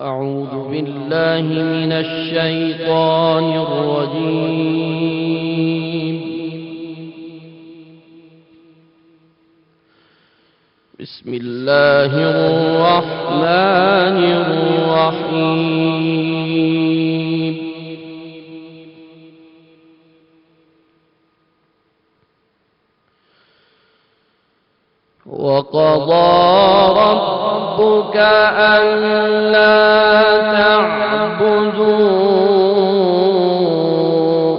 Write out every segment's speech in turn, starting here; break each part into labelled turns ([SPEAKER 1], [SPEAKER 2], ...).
[SPEAKER 1] أعوذ بالله من الشيطان الرجيم. بسم الله الرحمن الرحيم. وقضى ربك ألا تعبدوا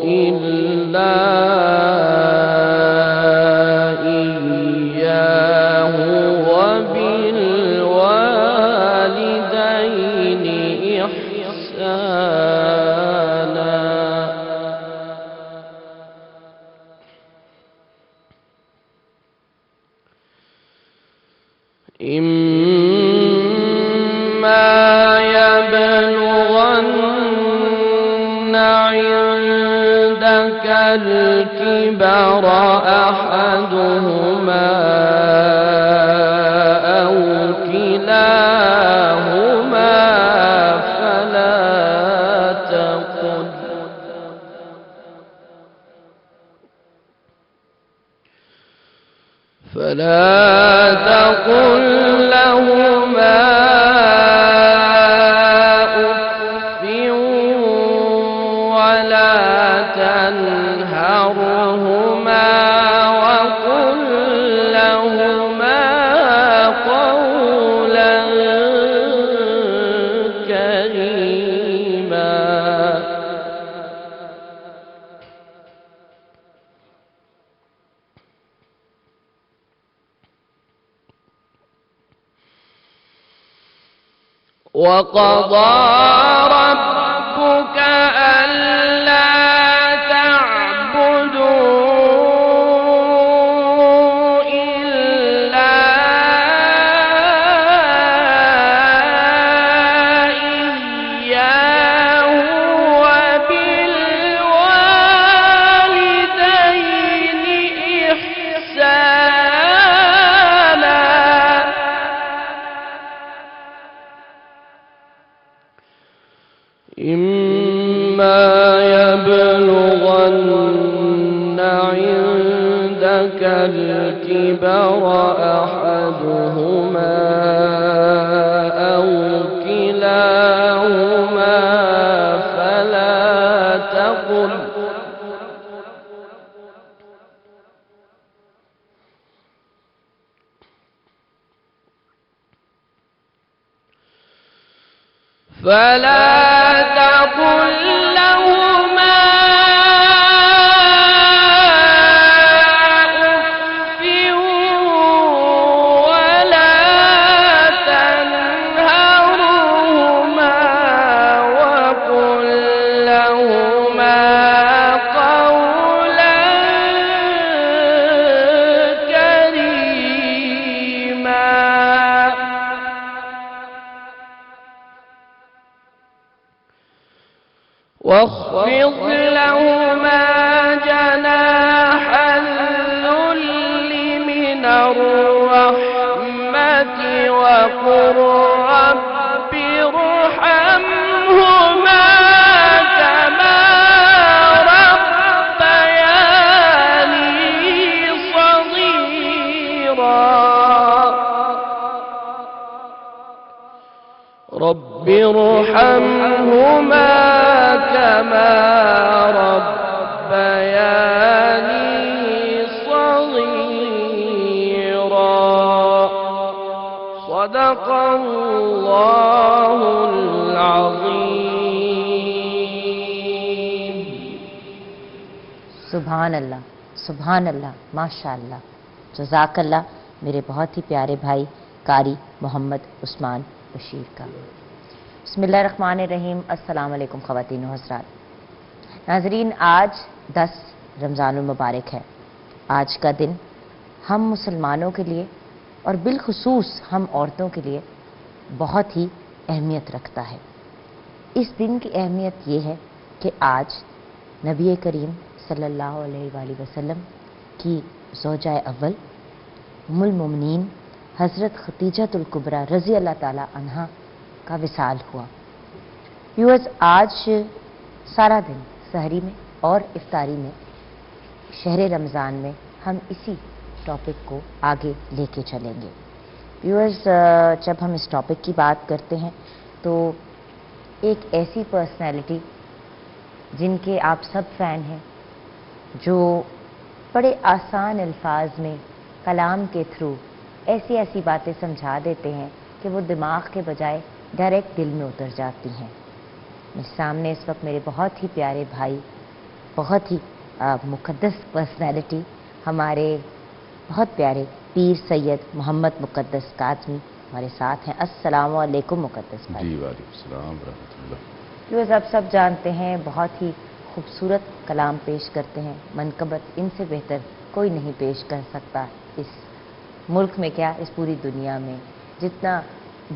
[SPEAKER 1] إلا إياه وبالوالدين إحسانا. إما يبلغن عندك الكبر أحدهما أو كلاهما فلا تقل لهما أف ولا تنهرهما وقل لهما قولا كريما. وقضى ربك ألا تعبدوا إلا إياه وبالوالدين إحسانا. إما يبلغن عندك الكبر أحدهما أو كلاهما فلا تقل لهما أف ولا تنهرهما وقل لهما قولا كريما. واخفض لهما جناح الذل من الرحمة وقل رب ارحمهما كما ربياني صغيرا. رب ارحمهما كما ربياني صغيرا. صدق الله العظيم.
[SPEAKER 2] سبحان اللہ، سبحان اللہ، ماشاء اللہ، جزاک اللہ میرے بہت ہی پیارے بھائی قاری محمد عثمان بشیر کا۔ بسم اللہ الرحمن الرحیم۔ السلام علیکم خواتین و حضرات۔ ناظرین، آج 10 رمضان المبارک ہے۔ آج کا دن ہم مسلمانوں کے لیے اور بالخصوص ہم عورتوں کے لیے بہت ہی اہمیت رکھتا ہے۔ اس دن کی اہمیت یہ ہے کہ آج نبی کریم صلی اللہ علیہ وآلہ وسلم کی زوجہ اول ام المومنین حضرت خدیجہ الکبریٰ رضی اللہ تعالی عنہا کا وصال ہوا۔ ویورز، آج سارا دن سحری میں اور افطاری میں شہر رمضان میں ہم اسی ٹاپک کو آگے لے کے چلیں گے۔ ویورز، جب ہم اس ٹاپک کی بات کرتے ہیں تو ایک ایسی پرسنالٹی جن کے آپ سب فین ہیں، جو بڑے آسان الفاظ میں کلام کے تھرو ایسی ایسی باتیں سمجھا دیتے ہیں کہ وہ دماغ کے بجائے ڈائریکٹ دل میں اتر جاتی ہیں۔ میرے سامنے اس وقت میرے بہت ہی پیارے بھائی، بہت ہی مقدس پرسنالٹی، ہمارے بہت پیارے پیر سید محمد مقدس کاظمی ہمارے ساتھ ہیں۔ السلام علیکم مقدس بھائی۔
[SPEAKER 3] جی وعلیکم السلام ورحمۃ اللہ۔
[SPEAKER 2] ویورز، آپ سب جانتے ہیں بہت ہی خوبصورت کلام پیش کرتے ہیں، منقبت ان سے بہتر کوئی نہیں پیش کر سکتا اس ملک میں، کیا اس پوری دنیا میں۔ جتنا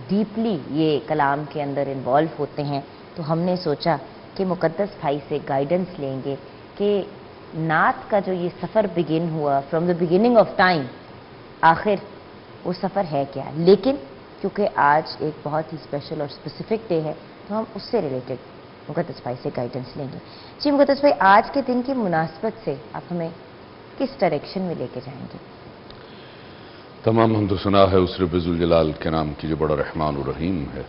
[SPEAKER 2] ڈیپلی یہ کلام کے اندر انوالو ہوتے ہیں، تو ہم نے سوچا کہ مقدس بھائی سے گائیڈنس لیں گے کہ نعت کا جو یہ سفر بگن ہوا from the beginning of time, آخر وہ سفر ہے کیا۔ لیکن کیونکہ آج ایک بہت ہی اسپیشل اور اسپیسیفک ڈے ہے، تو ہم اس سے ریلیٹڈ مقدس بھائی سے گائیڈنس لیں گے۔ جی مقدس بھائی، آج کے دن کی مناسبت سے آپ ہمیں کس ڈائریکشن میں لے کے جائیں گے؟
[SPEAKER 3] تمام حمد و ثنا ہے اس رب ذوالجلال کے نام کی جو بڑا رحمان و رحیم ہے،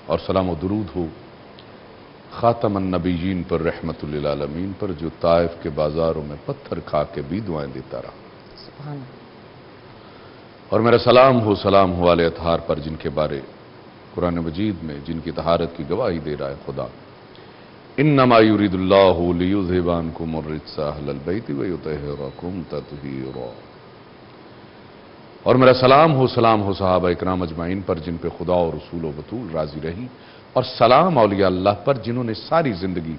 [SPEAKER 3] اور سلام و درود ہو خاتم النبیین پر، رحمت للعالمین پر، جو طائف کے بازاروں میں پتھر کھا کے بھی دعائیں دیتا رہا۔
[SPEAKER 2] سبحان اللہ۔
[SPEAKER 3] اور میرا سلام ہو والے اطہار پر، جن کے بارے قرآن مجید میں جن کی طہارت کی گواہی دے رہا ہے خدا، انما یرید اللہ لیذھب عنکم الرجس اہل البیت ویطہرکم تطہیرا۔ اور میرا سلام ہو صحابہ اکرام اجمعین پر، جن پہ خدا اور رسول و بطول راضی رہی، اور سلام اولیاء اللہ پر، جنہوں نے ساری زندگی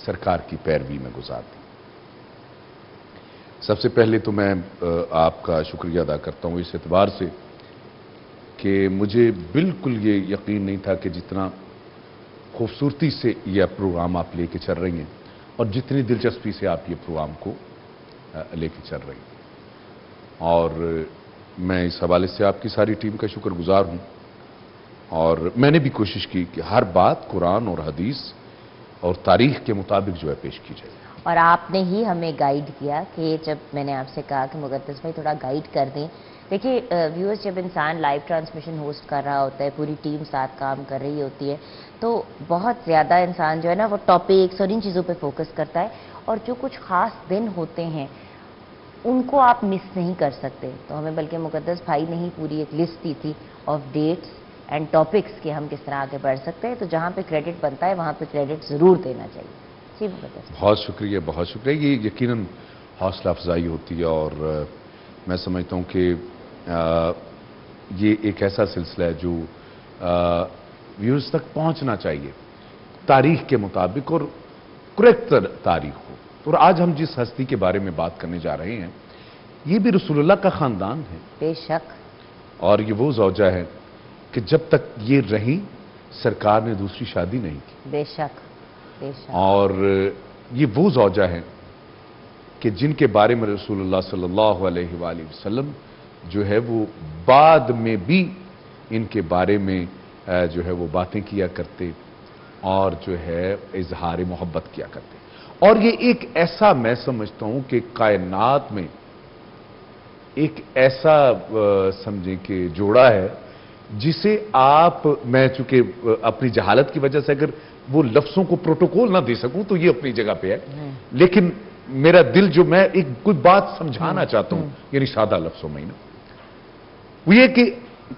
[SPEAKER 3] سرکار کی پیروی میں گزار دی۔ سب سے پہلے تو میں آپ کا شکریہ ادا کرتا ہوں اس اعتبار سے کہ مجھے بالکل یہ یقین نہیں تھا کہ جتنا خوبصورتی سے یہ پروگرام آپ لے کے چل رہی ہیں، اور جتنی دلچسپی سے آپ یہ پروگرام کو لے کے چل رہی ہیں، اور میں اس حوالے سے آپ کی ساری ٹیم کا شکر گزار ہوں۔ اور میں نے بھی کوشش کی کہ ہر بات قرآن اور حدیث اور تاریخ کے مطابق جو ہے پیش کی جائے۔
[SPEAKER 2] اور آپ نے ہی ہمیں گائیڈ کیا کہ جب میں نے آپ سے کہا کہ مقدس بھائی تھوڑا گائیڈ کر دیں۔ دیکھیے ویورز، جب انسان لائیو ٹرانسمیشن ہوسٹ کر رہا ہوتا ہے، پوری ٹیم ساتھ کام کر رہی ہوتی ہے، تو بہت زیادہ انسان جو ہے نا وہ ٹاپکس اور ان چیزوں پہ فوکس کرتا ہے، اور جو کچھ خاص دن ہوتے ہیں ان کو آپ مس نہیں کر سکتے۔ تو ہمیں بلکہ مقدس بھائی نے ہی پوری ایک لسٹ دی تھی آف ڈیٹس اینڈ ٹاپکس کہ ہم کس طرح آگے بڑھ سکتے ہیں، تو جہاں پہ کریڈٹ بنتا ہے وہاں پہ کریڈٹ ضرور دینا چاہیے۔ جی مقدس۔
[SPEAKER 3] بہت شکریہ، بہت شکریہ۔ یہ یقیناً حوصلہ افزائی ہوتی ہے، اور میں سمجھتا ہوں کہ یہ ایک ایسا سلسلہ ہے جو ویورز تک پہنچنا چاہیے تاریخ کے مطابق، اور کریکٹ تاریخ ہو۔ اور آج ہم جس ہستی کے بارے میں بات کرنے جا رہے ہیں، یہ بھی رسول اللہ کا خاندان ہے،
[SPEAKER 2] بے شک۔
[SPEAKER 3] اور یہ وہ زوجہ ہے کہ جب تک یہ رہیں سرکار نے دوسری شادی نہیں کی،
[SPEAKER 2] بے شک بے شک۔
[SPEAKER 3] اور یہ وہ زوجہ ہیں کہ جن کے بارے میں رسول اللہ صلی اللہ علیہ وآلہ وسلم جو ہے وہ بعد میں بھی ان کے بارے میں جو ہے وہ باتیں کیا کرتے، اور جو ہے اظہار محبت کیا کرتے۔ اور یہ ایک ایسا، میں سمجھتا ہوں کہ کائنات میں ایک ایسا سمجھیں کہ جوڑا ہے جسے آپ، میں چونکہ اپنی جہالت کی وجہ سے اگر وہ لفظوں کو پروٹوکول نہ دے سکوں تو یہ اپنی جگہ پہ ہے، لیکن میرا دل جو میں ایک کوئی بات سمجھانا چاہتا ہوں، یعنی سادہ لفظوں میں نا، وہ یہ کہ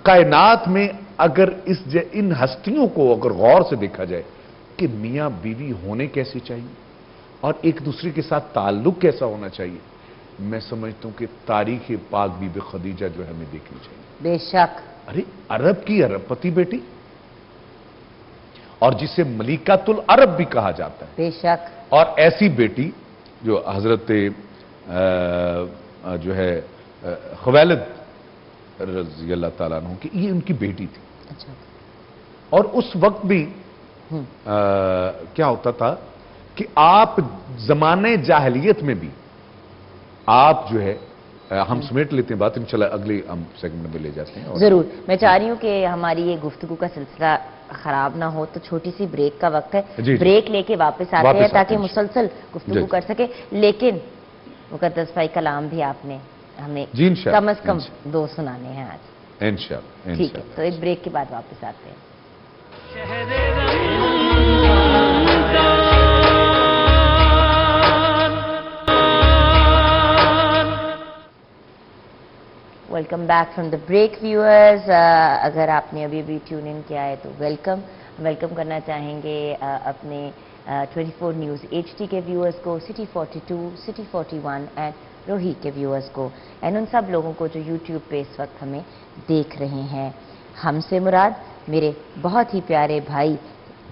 [SPEAKER 3] کائنات میں اگر ان ہستیوں کو اگر غور سے دیکھا جائے کہ میاں بیوی ہونے کیسے چاہیے اور ایک دوسرے کے ساتھ تعلق کیسا ہونا چاہیے، میں سمجھتا ہوں کہ تاریخ پاک بی بی خدیجہ جو ہے ہمیں دیکھنی چاہیے۔
[SPEAKER 2] بے شک۔
[SPEAKER 3] ارے عرب کی عرب پتی بیٹی، اور جسے ملیکۃ العرب بھی کہا جاتا ہے،
[SPEAKER 2] بے شک۔
[SPEAKER 3] اور ایسی بیٹی جو حضرت جو ہے خویلد رضی اللہ تعالیٰ عنہ کی، یہ ان کی بیٹی تھی۔
[SPEAKER 2] اچھا۔
[SPEAKER 3] اور اس وقت بھی کیا ہوتا تھا کہ آپ زمانے جاہلیت میں بھی آپ جو ہے، ہم سمیٹ لیتے ہیں بات، انشاءاللہ اگلے ہم سیگمنٹ میں لے جاتے ہیں۔
[SPEAKER 2] ضرور، میں چاہ رہی ہوں کہ ہماری یہ گفتگو کا سلسلہ خراب نہ ہو تو چھوٹی سی بریک کا وقت ہے،
[SPEAKER 3] جی
[SPEAKER 2] بریک لے کے واپس آتے ہیں تاکہ مسلسل گفتگو
[SPEAKER 3] جی
[SPEAKER 2] کر سکے. لیکن مقدس بھائی کلام بھی آپ نے ہمیں
[SPEAKER 3] جی انشاءاللہ
[SPEAKER 2] کم از کم 2 سنانے ہیں آج.
[SPEAKER 3] انشاءاللہ
[SPEAKER 2] ٹھیک ہے، تو ایک بریک کے بعد واپس آتے ہیں. Welcome back from the break viewers. اگر آپ نے ابھی ابھی ٹیون ان کیا ہے تو ویلکم کرنا چاہیں گے اپنے 24 نیوز HD کے ویورز کو، سٹی 42، سٹی 41 اینڈ روہی کے ویورز کو، اینڈ ان سب لوگوں کو جو یوٹیوب پہ اس وقت ہمیں دیکھ رہے ہیں. ہم سے مراد میرے بہت ہی پیارے بھائی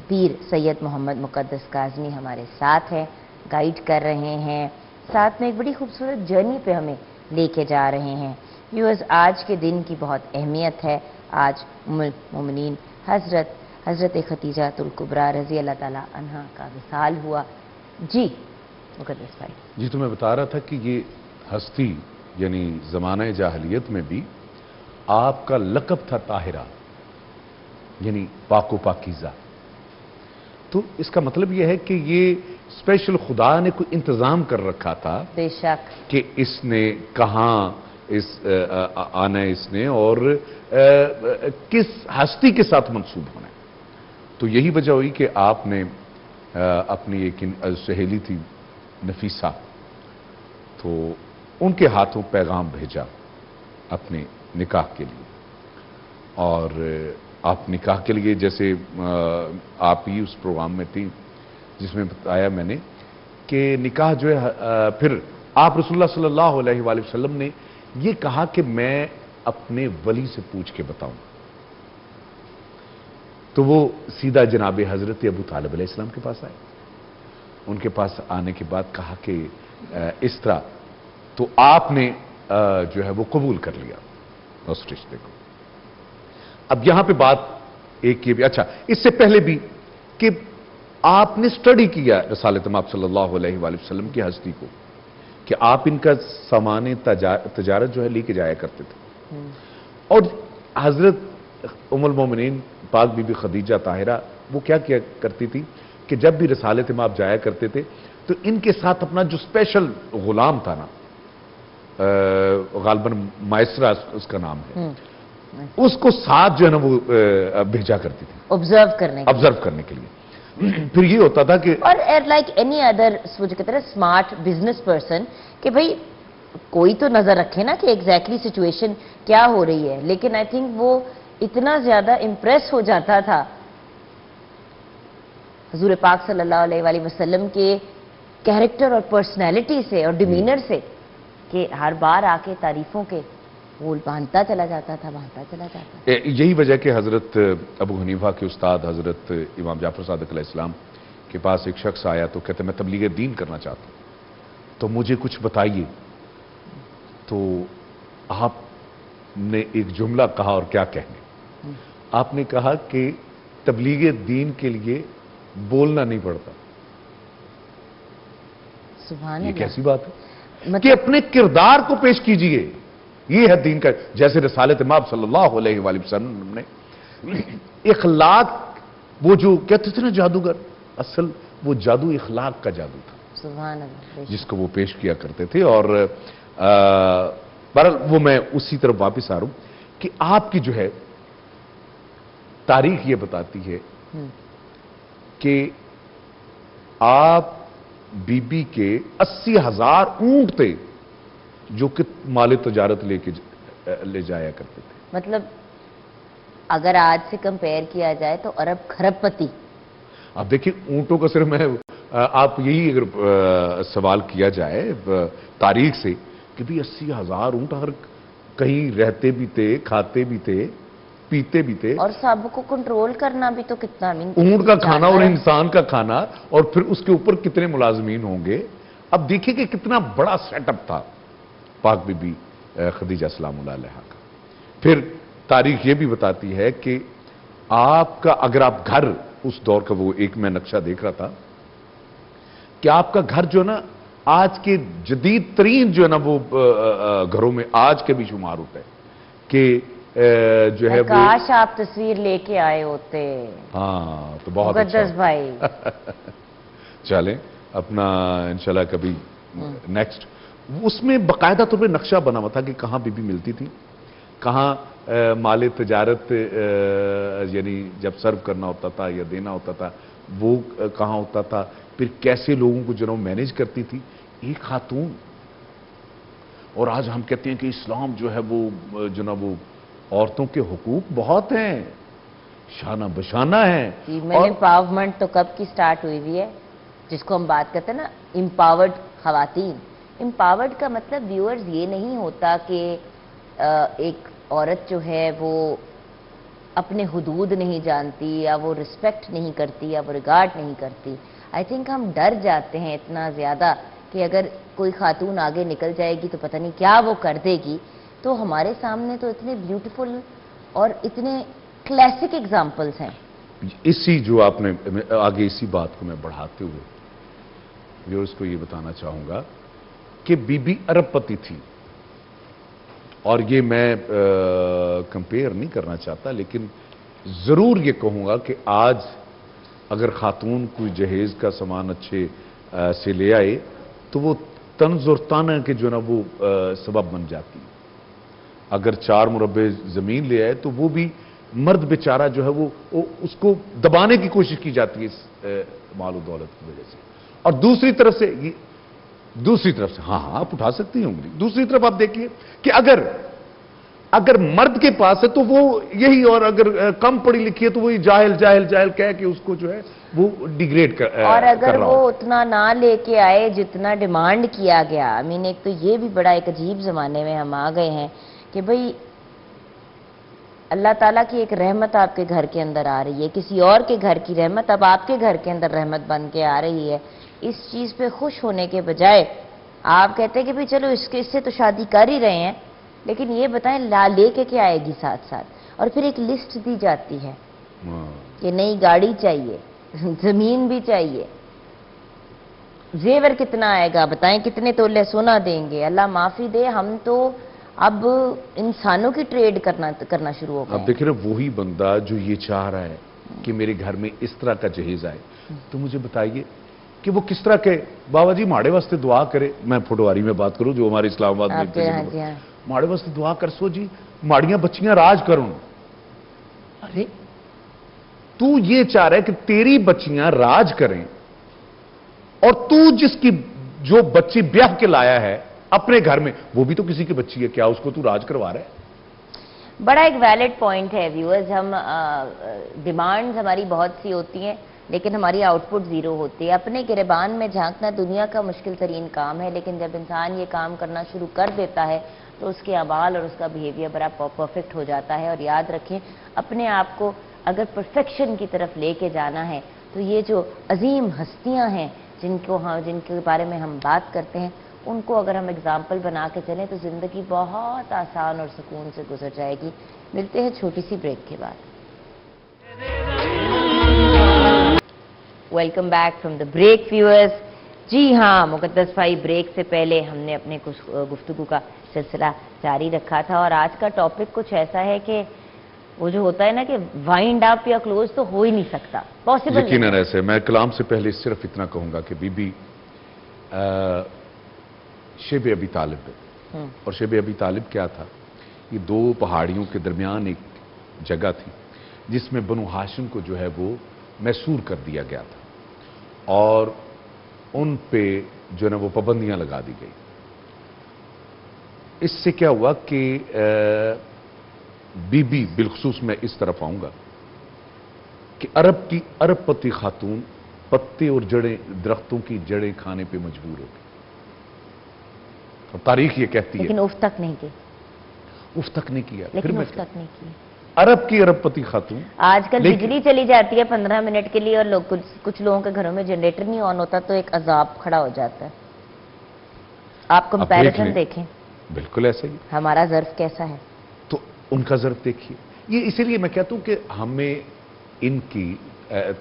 [SPEAKER 2] پیر سید محمد مقدس کاظمی ہمارے ساتھ ہیں، گائیڈ کر رہے ہیں، ساتھ میں ایک بڑی خوبصورت جرنی پہ ہمیں لے کے جا رہے ہیں. ویورز، آج کے دن کی بہت اہمیت ہے. آج ام المومنین حضرت ختیجہ الکبریٰ رضی اللہ تعالیٰ عنہا کا وصال ہوا. جی مقدس بھائی.
[SPEAKER 3] جی تو میں بتا رہا تھا کہ یہ ہستی یعنی زمانہ جاہلیت میں بھی آپ کا لقب تھا طاہرہ، یعنی پاک و پاکیزہ. تو اس کا مطلب یہ ہے کہ یہ اسپیشل خدا نے کوئی انتظام کر رکھا تھا
[SPEAKER 2] بے شک
[SPEAKER 3] کہ اس نے کہاں آنا ہے اس نے اور کس ہستی کے ساتھ منسوب ہونا ہے. تو یہی وجہ ہوئی کہ آپ نے اپنی ایک سہیلی تھی نفیسہ، تو ان کے ہاتھوں پیغام بھیجا اپنے نکاح کے لیے. اور آپ نکاح کے لیے جیسے آپ ہی اس پروگرام میں تھی جس میں بتایا میں نے کہ نکاح جو ہے پھر آپ رسول اللہ صلی اللہ علیہ وآلہ وسلم نے یہ کہا کہ میں اپنے ولی سے پوچھ کے بتاؤں. تو وہ سیدھا جناب حضرت ابو طالب علیہ السلام کے پاس آئے. ان کے پاس آنے کے بعد کہا کہ اس طرح، تو آپ نے جو ہے وہ قبول کر لیا اس رشتے کو. اب یہاں پہ بات ایک یہ بھی اچھا اس سے پہلے بھی کہ آپ نے سٹڈی کیا رسالت مآب صلی اللہ علیہ وآلہ وسلم کی ہستی کو، کہ آپ ان کا سامان تجارت جو ہے لے کے جایا کرتے تھے. اور حضرت ام المومنین پاک بی بی خدیجہ طاہرہ وہ کیا کرتی تھی کہ جب بھی رسالت مآب جایا کرتے تھے تو ان کے ساتھ اپنا جو اسپیشل غلام تھا نا، غالباً مائسرہ اس کا نام ہے، اس کو ساتھ جو ہے نا وہ بھیجا کرتی تھی آبزرو کرنے کے لیے. پھر یہ ہوتا تھا کہ
[SPEAKER 2] اور لائک اینی ادر جو کہتے ہیں اسمارٹ بزنس پرسن کہ بھئی کوئی تو نظر رکھے نا کہ ایگزیکٹلی سچویشن کیا ہو رہی ہے. لیکن آئی تھنک وہ اتنا زیادہ امپریس ہو جاتا تھا حضور پاک صلی اللہ علیہ وآلہ وسلم کے کیریکٹر اور پرسنالٹی سے اور ڈیمینر سے کہ ہر بار آ کے تعریفوں کے وہ باندھتا چلا جاتا تھا.
[SPEAKER 3] یہی وجہ کہ حضرت ابو حنیفہ کے استاد حضرت امام جعفر صادق علیہ السلام کے پاس ایک شخص آیا تو کہتے میں تبلیغ دین کرنا چاہتا ہوں تو مجھے کچھ بتائیے. تو آپ نے ایک جملہ کہا اور کیا کہنے، آپ نے کہا کہ تبلیغ دین کے لیے بولنا نہیں پڑتا.
[SPEAKER 2] سبحان
[SPEAKER 3] یہ
[SPEAKER 2] اللہ.
[SPEAKER 3] کیسی بات ہے کہ اپنے کردار کو پیش کیجئے، یہ ہے دین کا. جیسے رسالت مآب صلی اللہ علیہ وآلہ وسلم نے اخلاق، وہ جو کہتے تھے نا جادوگر، اصل وہ جادو اخلاق کا جادو تھا
[SPEAKER 2] سبحان اللہ
[SPEAKER 3] جس کو وہ پیش کیا کرتے تھے. اور بہرحال وہ میں اسی طرف واپس آ رہا ہوں کہ آپ کی جو ہے تاریخ یہ بتاتی ہے کہ آپ بی بی کے 80,000 اونٹ تھے جو کہ مال تجارت لے جایا کرتے تھے.
[SPEAKER 2] مطلب اگر آج سے کمپیئر کیا جائے تو ارب کھرب پتی.
[SPEAKER 3] اب دیکھیں اونٹوں کا صرف میں آپ یہی اگر سوال کیا جائے تاریخ سے کہ بھی 80,000 اونٹ ہر کہیں رہتے بھی تھے، کھاتے بھی تھے، پیتے بھی تھے،
[SPEAKER 2] اور سب کو کنٹرول کرنا بھی تو کتنا
[SPEAKER 3] اونٹ کا کھانا اور انسان کا کھانا، اور پھر اس کے اوپر کتنے ملازمین ہوں گے. اب دیکھیں کہ کتنا بڑا سیٹ اپ تھا پاک بی بی خدیجہ سلام اللہ علیہا کا. پھر تاریخ یہ بھی بتاتی ہے کہ آپ کا اگر آپ گھر اس دور کا، وہ ایک میں نقشہ دیکھ رہا تھا کہ آپ کا گھر جو ہے نا آج کے جدید ترین جو ہے نا وہ گھروں میں آج کے بھی شمار ہوتا ہے کہ جو ہے وہ
[SPEAKER 2] کاش آپ تصویر لے کے آئے ہوتے
[SPEAKER 3] ہاں تو بہت
[SPEAKER 2] مقدس
[SPEAKER 3] اچھا
[SPEAKER 2] بھائی.
[SPEAKER 3] چلیں اپنا انشاءاللہ کبھی نیکسٹ. اس میں باقاعدہ طور پہ نقشہ بنا ہوا تھا کہ کہاں بی بی ملتی تھی, کہاں مال تجارت یعنی جب سرو کرنا ہوتا تھا یا دینا ہوتا تھا وہ کہاں ہوتا تھا, پھر کیسے لوگوں کو جو مینیج کرتی تھی ایک خاتون. اور آج ہم کہتے ہیں کہ اسلام جو ہے وہ جناب وہ عورتوں کے حقوق بہت ہیں, شانہ بشانہ ہیں.
[SPEAKER 2] فیمل امپاورمنٹ تو کب کی سٹارٹ ہوئی ہوئی ہے, جس کو ہم بات کرتے ہیں نا امپاورڈ خواتین. امپاورڈ کا مطلب ویورز یہ نہیں ہوتا کہ ایک عورت جو ہے وہ اپنے حدود نہیں جانتی یا وہ رسپیکٹ نہیں کرتی یا وہ ریگارڈ نہیں کرتی. آئی تھنک ہم ڈر جاتے ہیں اتنا زیادہ کہ اگر کوئی خاتون آگے نکل جائے گی تو پتہ نہیں کیا وہ کر دے گی. تو ہمارے سامنے تو اتنے بیوٹیفل اور اتنے کلاسک ایگزامپلس ہیں.
[SPEAKER 3] اسی جو آپ نے آگے اسی بات کو میں بڑھاتے ہوئے ویورز کو یہ بتانا چاہوں گا کہ بی بی ارب پتی تھی. اور یہ میں کمپیئر نہیں کرنا چاہتا, لیکن ضرور یہ کہوں گا کہ آج اگر خاتون کوئی جہیز کا سامان اچھے سے لے آئے تو وہ طنز اور طعنہ کے جو نا وہ سبب بن جاتی. اگر 4 مربع زمین لے آئے تو وہ بھی مرد بیچارہ جو ہے وہ اس کو دبانے کی کوشش کی جاتی ہے اس مال و دولت کی وجہ سے. اور دوسری طرف سے ہاں آپ اٹھا سکتی ہیں انگلی. دوسری طرف آپ دیکھیے کہ اگر مرد کے پاس ہے تو وہ یہی, اور اگر کم پڑھی لکھی ہے تو وہی جاہل جاہل جاہل کہہ کے اس کو جو ہے وہ ڈیگریڈ کر رہا.
[SPEAKER 2] اور اگر وہ اتنا نہ لے کے آئے جتنا ڈیمانڈ کیا گیا. ایک تو یہ بھی بڑا ایک عجیب زمانے میں ہم آ گئے ہیں کہ بھئی اللہ تعالیٰ کی ایک رحمت آپ کے گھر کے اندر آ رہی ہے, کسی اور کے گھر کی رحمت اب آپ کے گھر کے اندر رحمت بن کے آ رہی ہے. اس چیز پہ خوش ہونے کے بجائے آپ کہتے ہیں کہ بھئی چلو اس سے تو شادی کر ہی رہے ہیں, لیکن یہ بتائیں لے کے کیا آئے گی ساتھ ساتھ. اور پھر ایک لسٹ دی جاتی ہے کہ نئی گاڑی چاہیے, زمین بھی چاہیے, زیور کتنا آئے گا بتائیں, کتنے تولے سونا دیں گے. اللہ معافی دے, ہم تو اب انسانوں کی ٹریڈ کرنا شروع ہو گئے.
[SPEAKER 3] اب دیکھ رہے وہی بندہ جو یہ چاہ رہا ہے کہ میرے گھر میں اس طرح کا جہیز آئے, تو مجھے بتائیے کہ وہ کس طرح کے بابا جی ماڑے واسطے دعا کرے. میں پھٹواری میں بات کروں جو ہمارے اسلام آباد میں ماڑے واسطے دعا کر سو جی ماڑیاں بچیاں راج کروں. ارے تو یہ چاہ رہا ہے کہ تیری بچیاں راج کریں, اور تو جس کی جو بچی بیاہ کے لایا ہے اپنے گھر میں وہ بھی تو کسی کی بچی ہے, کیا اس کو تو راج کروا رہا ہے؟
[SPEAKER 2] بڑا ایک ویلڈ پوائنٹ ہے ویورز. ہم ڈیمانڈز ہماری بہت سی ہوتی ہیں لیکن ہماری آؤٹ پٹ زیرو ہوتی ہے. اپنے گریبان میں جھانکنا دنیا کا مشکل ترین کام ہے, لیکن جب انسان یہ کام کرنا شروع کر دیتا ہے تو اس کے اعمال اور اس کا بیہیویئر بڑا پرفیکٹ ہو جاتا ہے. اور یاد رکھیں اپنے آپ کو اگر پرفیکشن کی طرف لے کے جانا ہے تو یہ جو عظیم ہستیاں ہیں جن کے بارے میں ہم بات کرتے ہیں ان کو اگر ہم اگزامپل بنا کے چلیں تو زندگی بہت آسان اور سکون سے گزر جائے گی. ملتے ہیں چھوٹی سی بریک کے بعد. Welcome back from the break viewers. جی ہاں مقدس بھائی, بریک سے پہلے ہم نے اپنے کچھ گفتگو کا سلسلہ جاری رکھا تھا, اور آج کا ٹاپک کچھ ایسا ہے کہ وہ جو ہوتا ہے نا کہ وائنڈ اپ یا کلوز تو ہو ہی نہیں سکتا, پاسبل
[SPEAKER 3] یقیناً ایسے. میں کلام سے پہلے صرف اتنا کہوں گا کہ بی بی شیب ابی طالب ہے. اور شیب ابی طالب کیا تھا؟ یہ 2 پہاڑیوں کے درمیان ایک جگہ تھی جس میں بنو ہاشم کو جو ہے وہ محصور کر دیا گیا تھا, اور ان پہ جو ہے نا وہ پابندیاں لگا دی گئی. اس سے کیا ہوا کہ بی بی بالخصوص میں اس طرف آؤں گا کہ عرب پتی خاتون پتے اور جڑیں درختوں کی جڑیں کھانے پہ مجبور ہو گئی. تاریخ یہ کہتی ہے,
[SPEAKER 2] لیکن اف تک نہیں کی.
[SPEAKER 3] اف تک نہیں کیا.
[SPEAKER 2] لیکن اف تک نہیں کی.
[SPEAKER 3] عرب پتی خاتون.
[SPEAKER 2] آج کل بجلی چلی جاتی ہے 15 منٹ کے لیے, اور کچھ لوگوں کے گھروں میں جنریٹر نہیں آن ہوتا تو ایک عذاب کھڑا ہو جاتا ہے. آپ کمپیریزن دیکھیں.
[SPEAKER 3] بالکل ایسا ہی.
[SPEAKER 2] ہمارا ظرف کیسا ہے
[SPEAKER 3] تو ان کا ظرف دیکھیے. یہ اسی لیے میں کہتا ہوں کہ ہمیں ان کی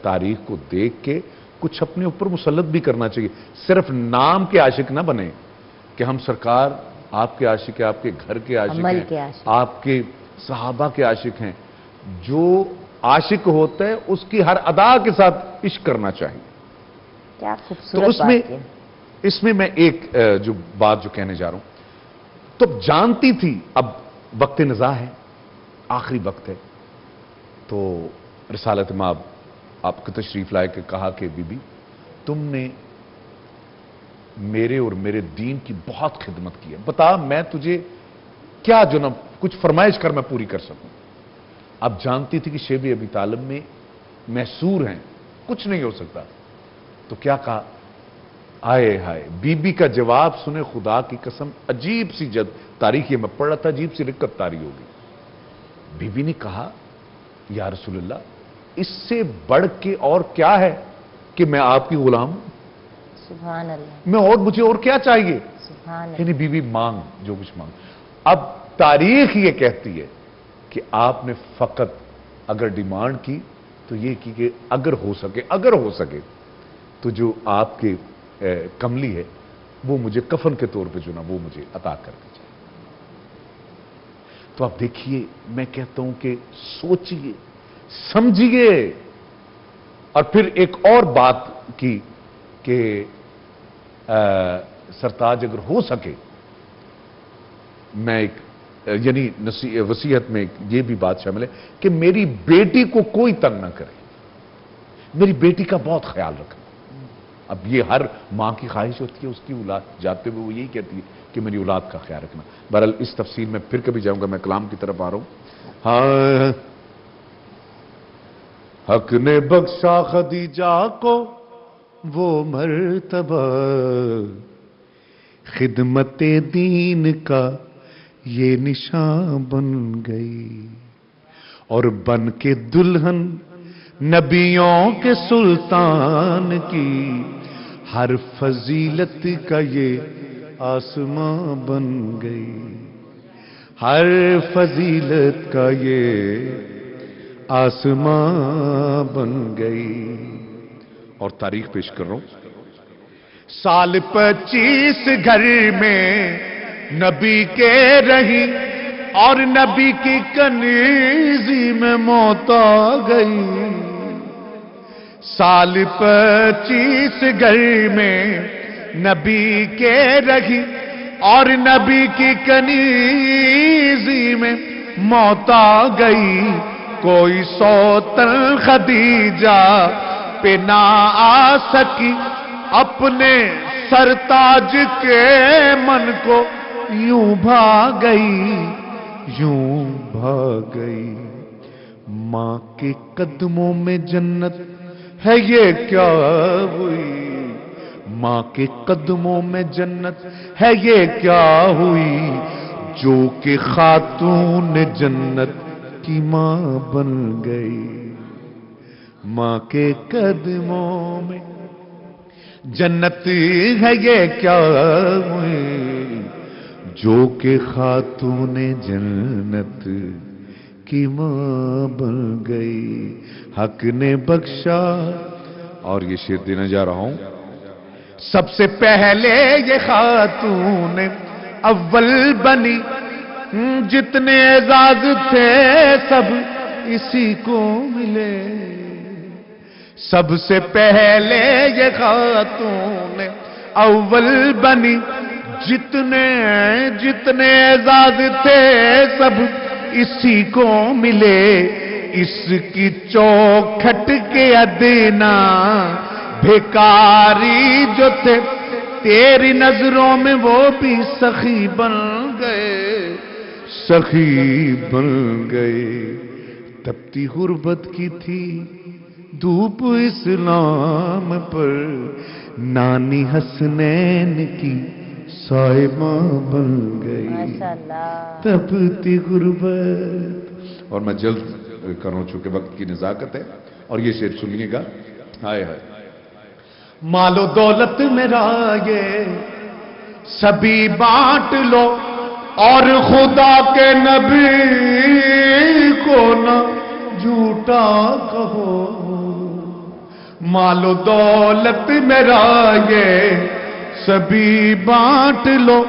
[SPEAKER 3] تاریخ کو دیکھ کے کچھ اپنے اوپر مسلط بھی کرنا چاہیے. صرف نام کے عاشق نہ بنے کہ ہم سرکار آپ کے عاشق ہیں, آپ کے گھر کے عاشق ہیں, آپ کے صحابہ کے عاشق ہیں. جو عاشق ہوتا ہے اس کی ہر ادا کے ساتھ عشق کرنا چاہیے.
[SPEAKER 2] کیا
[SPEAKER 3] تو
[SPEAKER 2] خوبصورت
[SPEAKER 3] اس میں
[SPEAKER 2] بات ہے.
[SPEAKER 3] اس میں میں ایک جو بات جو کہنے جا رہا ہوں، تو جانتی تھی اب وقت نزاع ہے، آخری وقت ہے، تو رسالت مآب آپ کو تشریف لائے کہ کہا کہ بی بی تم نے میرے اور میرے دین کی بہت خدمت کی ہے، بتا میں تجھے کیا جو نا کچھ فرمائش کر میں پوری کر سکوں. اب جانتی تھی کہ شیب ابی طالب میں محصور ہیں، کچھ نہیں ہو سکتا. تو کیا کہا؟ آئے ہائے، بی بی کا جواب سنے خدا کی قسم عجیب سی تاریخ، یہ میں پڑھ رہا تھا، عجیب سی رقت تاری ہوگی. بی بی نے کہا یا رسول اللہ اس سے بڑھ کے اور کیا ہے کہ میں آپ کی غلام ہوں،
[SPEAKER 2] سبحان اللہ،
[SPEAKER 3] میں اور مجھے اور کیا چاہیے؟
[SPEAKER 2] سبحان اللہ.
[SPEAKER 3] یعنی بی بی مانگ جو کچھ مانگ. اب تاریخ یہ کہتی ہے کہ آپ نے فقط اگر ڈیمانڈ کی تو یہ کی کہ اگر ہو سکے تو جو آپ کے کملی ہے وہ مجھے کفن کے طور پہ جو نا وہ مجھے عطا کر دیجیے. تو آپ دیکھیے، میں کہتا ہوں کہ سوچئے سمجھیے. اور پھر ایک اور بات کی کہ سرتاج اگر ہو سکے میں ایک یعنی وصیت میں یہ بھی بات شامل ہے کہ میری بیٹی کو کوئی تنگ نہ کرے، میری بیٹی کا بہت خیال رکھنا. اب یہ ہر ماں کی خواہش ہوتی ہے، اس کی اولاد جاتے ہوئے وہ یہی کہتی ہے کہ میری اولاد کا خیال رکھنا. بہرحال اس تفصیل میں پھر کبھی جاؤں گا، میں کلام کی طرف آ رہا ہوں. ہاں، حق نے بخشا خدیجہ کو وہ مرتبہ، خدمت دین کا یہ نشان بن گئی، اور بن کے دلہن نبیوں کے سلطان کی ہر فضیلت کا یہ آسماں بن گئی، ہر فضیلت کا یہ آسماں بن گئی. اور تاریخ پیش کر رہا ہوں. سال 25 گھر میں نبی کے رہی، اور نبی کی کنیزی میں موت آ گئی. سال 25 گھر میں نبی کے رہی، اور نبی کی کنیزی میں موت آ گئی. کوئی سوتن خدیجہ پہ نہ آ سکی، اپنے سرتاج کے من کو یوں بھاگ گئی. ماں کے قدموں میں جنت ہے یہ کیا ہوئی، ماں کے قدموں میں جنت ہے یہ کیا ہوئی، جو کہ خاتون جنت کی ماں بن گئی. ماں کے قدموں میں جنت ہے یہ کیا ہوئی، جو کہ خاتون جنت کی ماں بن گئی. حق نے بخشا. اور یہ شعر دینے جا رہا ہوں. سب سے پہلے یہ خاتون اول بنی، جتنے اعزاز تھے سب اسی کو ملے. سب سے پہلے یہ خاتون اول بنی، جتنے اعزاز تھے سب اسی کو ملے. اس کی چوکھٹ کے ادنا بھیکاری جو تھے، تیری نظروں میں وہ بھی سخی بن گئے، سخی بن گئے. تپتی غربت کی تھی دھوپ اسلام پر، نانی حسنین کی صاحبہ بن گئی.
[SPEAKER 2] ماشاءاللہ.
[SPEAKER 3] تپتی غربت. اور میں جلد کر رہا ہوں چونکہ وقت کی نزاکت ہے. اور یہ شعر سنیے گا. ہائے ہائے. مال و دولت میرا یہ سبھی بانٹ لو، اور خدا کے نبی کو نہ جھوٹا کہو. مال و دولت میرا یہ سبھی بانٹ لو،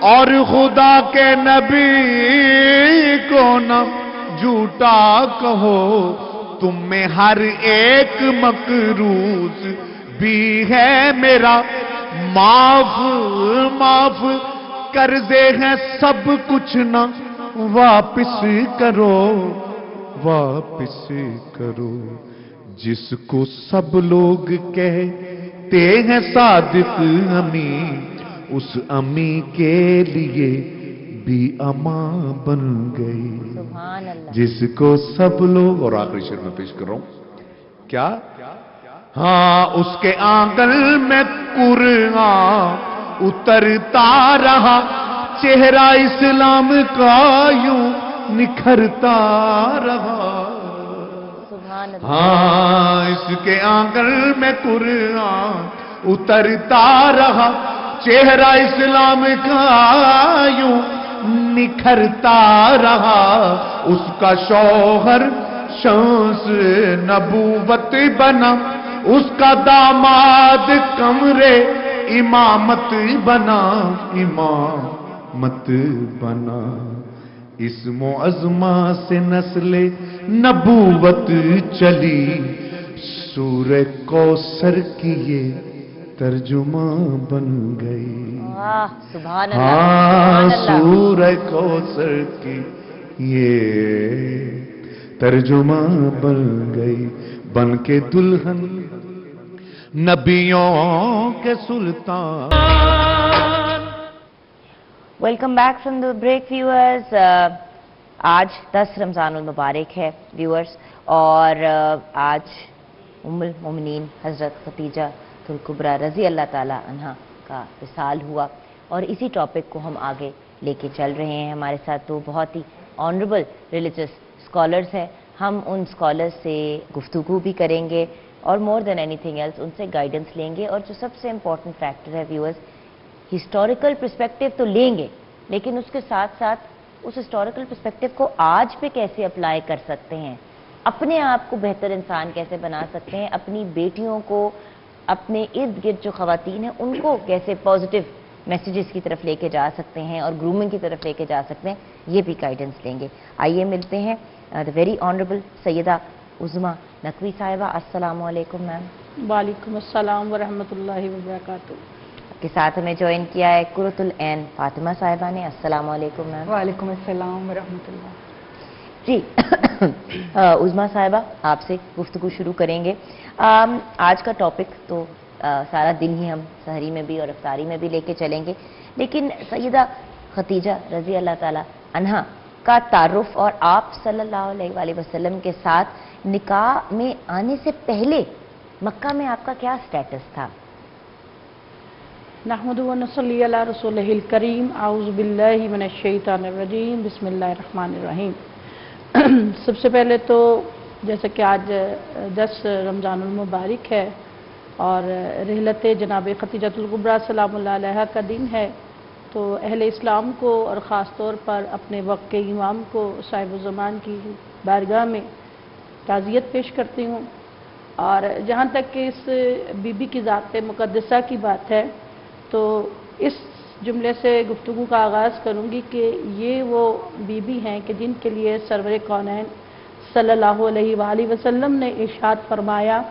[SPEAKER 3] اور خدا کے نبی کو نہ جھوٹا کہو، تم میں ہر ایک مقروض بھی ہے میرا، معاف قرضے ہیں سب کچھ نہ واپس کرو، جس کو سب لوگ کہتے ہیں صادق امی، اس امی کے لیے بھی اماں بن گئی،
[SPEAKER 2] سبحان اللہ،
[SPEAKER 3] جس کو سب لوگ. اور آخری شعر میں پیش کر رہا ہوں کیا؟ ہاں اس کے آنگن میں قرآن اترتا رہا، چہرہ اسلام کا یوں نکھرتا رہا.
[SPEAKER 2] سبحان اللہ،
[SPEAKER 3] ہاں اس کے آنگن میں قرآن اترتا رہا، چہرہ اسلام کا یوں نکھرتا رہا. اس کا شوہر شمس نبوت بنا، اس کا داماد کمرے امامت بنا. اسم و عظمہ سے نسل نبوت چلی، سورہ کوثر کی یہ ترجمہ بن گئی.
[SPEAKER 2] واہ سبحان اللہ،
[SPEAKER 3] ہاں
[SPEAKER 2] سبحان اللہ.
[SPEAKER 3] سورہ کوثر کی یہ ترجمہ بن گئی، بن کے دلہن نبیوں کے سلطان.
[SPEAKER 2] Welcome back from the break viewers. آج 10 رمضان المبارک ہے ویورز، اور آج ام المومنین حضرت خدیجہ الکبریٰ رضی اللہ تعالی عنہا کا وصال ہوا، اور اسی ٹاپک کو ہم آگے لے کے چل رہے ہیں. ہمارے ساتھ دو بہت ہی آنریبل ریلیجس اسکالرس ہیں. ہم ان اسکالرس سے گفتگو بھی کریں گے اور مور دین اینی تھنگ ایلس ان سے گائیڈنس لیں گے. اور جو سب سے امپورٹنٹ فیکٹر ہے ویورز، ہسٹوریکل پرسپیکٹو تو لیں گے، لیکن اس کے ساتھ ساتھ اس ہسٹوریکل پرسپیکٹو کو آج پہ کیسے اپلائی کر سکتے ہیں، اپنے آپ کو بہتر انسان کیسے بنا سکتے ہیں، اپنی بیٹیوں کو، اپنے ارد گرد جو خواتین ہیں ان کو کیسے پازیٹیو میسیجز کی طرف لے کے جا سکتے ہیں اور گرومنگ کی طرف لے کے جا سکتے ہیں، یہ بھی گائیڈنس لیں گے. آئیے ملتے ہیں دا ویری آنریبل سیدہ عظما نقوی صاحبہ. السلام علیکم میم.
[SPEAKER 4] وعلیکم السلام ورحمۃ اللہ وبرکاتہ.
[SPEAKER 2] کے ساتھ ہمیں جوائن کیا ہے قرۃ العین فاطمہ صاحبہ نے. السلام علیکم میم.
[SPEAKER 4] وعلیکم السلام ورحمۃ اللہ.
[SPEAKER 2] جی عظما صاحبہ آپ سے گفتگو شروع کریں گے. آج کا ٹاپک تو سارا دن ہی ہم سحری میں بھی اور افطاری میں بھی لے کے چلیں گے، لیکن سیدہ خدیجہ رضی اللہ تعالی عنہا کا تعارف اور آپ صلی اللہ علیہ وآلہ وسلم کے ساتھ نکاح میں آنے سے پہلے مکہ میں آپ کا کیا سٹیٹس تھا؟
[SPEAKER 4] نحمد و نصلی علی رسولہ الکریم. اعوذ باللہ من الشیطان الرجیم. بسم اللہ الرحمن الرحیم. سب سے پہلے تو جیسا کہ آج 10 رمضان المبارک ہے اور رحلت جناب خدیجہ الکبریٰ سلام اللہ علیہا کا دن ہے، تو اہل اسلام کو اور خاص طور پر اپنے وقت کے امام کو صاحب الزمان کی بارگاہ میں تعزیت پیش کرتی ہوں. اور جہاں تک کہ اس بی بی کی ذات مقدسہ کی بات ہے تو اس جملے سے گفتگو کا آغاز کروں گی کہ یہ وہ بی بی ہیں کہ جن کے لیے سرور کونین صلی اللہ علیہ وآلہ وسلم نے ارشاد فرمایا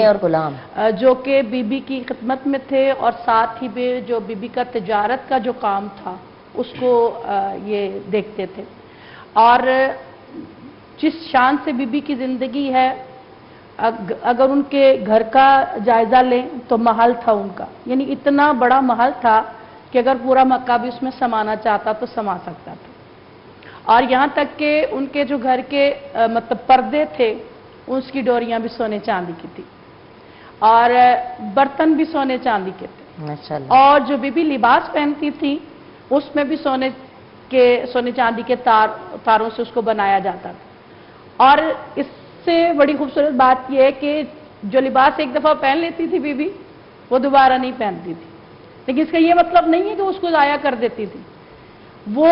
[SPEAKER 2] اور غلام،
[SPEAKER 4] جو کہ بی بی کی خدمت میں تھے، اور ساتھ ہی بھی جو بی بی کا تجارت کا جو کام تھا اس کو یہ دیکھتے تھے. اور جس شان سے بی بی کی زندگی ہے، اگر ان کے گھر کا جائزہ لیں تو محل تھا ان کا، یعنی اتنا بڑا محل تھا کہ اگر پورا مکہ بھی اس میں سمانا چاہتا تو سما سکتا تھا. اور یہاں تک کہ ان کے جو گھر کے مطلب پردے تھے اس کی ڈوریاں بھی سونے چاندی کی تھی، اور برتن بھی سونے چاندی کے تھے.
[SPEAKER 2] ماشاءاللہ.
[SPEAKER 4] اور جو بی بی لباس پہنتی تھی اس میں بھی سونے چاندی کے تاروں سے اس کو بنایا جاتا تھا. اور اس سے بڑی خوبصورت بات یہ ہے کہ جو لباس ایک دفعہ پہن لیتی تھی بی بی وہ دوبارہ نہیں پہنتی تھی، لیکن اس کا یہ مطلب نہیں ہے کہ اس کو ضائع کر دیتی تھی. وہ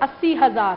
[SPEAKER 4] 80,000